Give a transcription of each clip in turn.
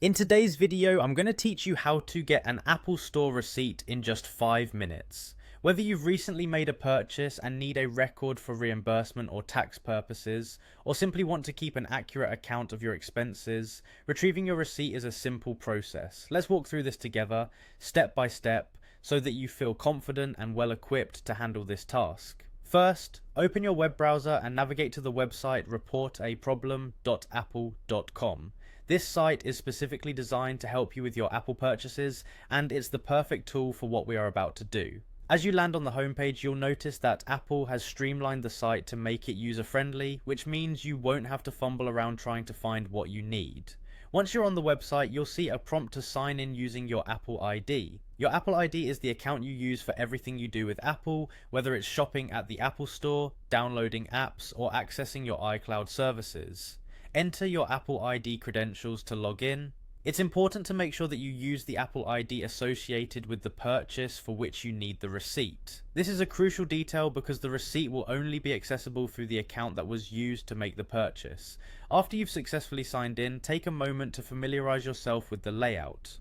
In today's video, I'm going to teach you how to get an Apple Store receipt in just 5 minutes. Whether you've recently made a purchase and need a record for reimbursement or tax purposes, or simply want to keep an accurate account of your expenses, retrieving your receipt is a simple process. Let's walk through this together, step by step, so that you feel confident and well equipped to handle this task. First, open your web browser and navigate to the website reportaproblem.apple.com. This site is specifically designed to help you with your Apple purchases, and it's the perfect tool for what we are about to do. As you land on the homepage, you'll notice that Apple has streamlined the site to make it user-friendly, which means you won't have to fumble around trying to find what you need. Once you're on the website, you'll see a prompt to sign in using your Apple ID. Your Apple ID is the account you use for everything you do with Apple, whether it's shopping at the Apple Store, downloading apps, or accessing your iCloud services. Enter your Apple ID credentials to log in. It's important to make sure that you use the Apple ID associated with the purchase for which you need the receipt. This is a crucial detail because the receipt will only be accessible through the account that was used to make the purchase. After you've successfully signed in, take a moment to familiarize yourself with the layout.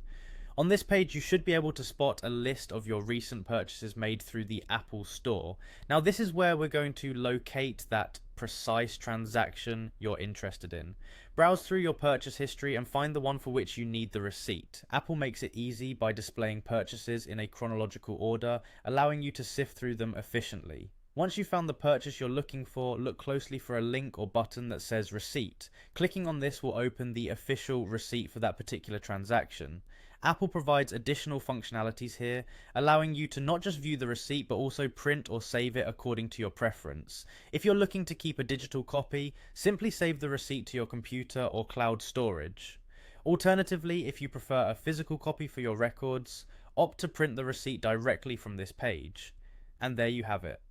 On this page, you should be able to spot a list of your recent purchases made through the Apple Store. Now, this is where we're going to locate that precise transaction you're interested in. Browse through your purchase history and find the one for which you need the receipt. Apple makes it easy by displaying purchases in a chronological order, allowing you to sift through them efficiently. Once you've found the purchase you're looking for, look closely for a link or button that says receipt. Clicking on this will open the official receipt for that particular transaction. Apple provides additional functionalities here, allowing you to not just view the receipt but also print or save it according to your preference. If you're looking to keep a digital copy, simply save the receipt to your computer or cloud storage. Alternatively, if you prefer a physical copy for your records, opt to print the receipt directly from this page. And there you have it.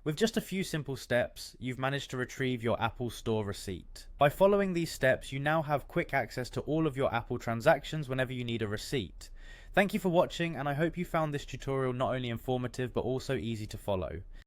With just a few simple steps, you've managed to retrieve your Apple Store receipt. By following these steps, you now have quick access to all of your Apple transactions whenever you need a receipt. Thank you for watching, and I hope you found this tutorial not only informative but also easy to follow.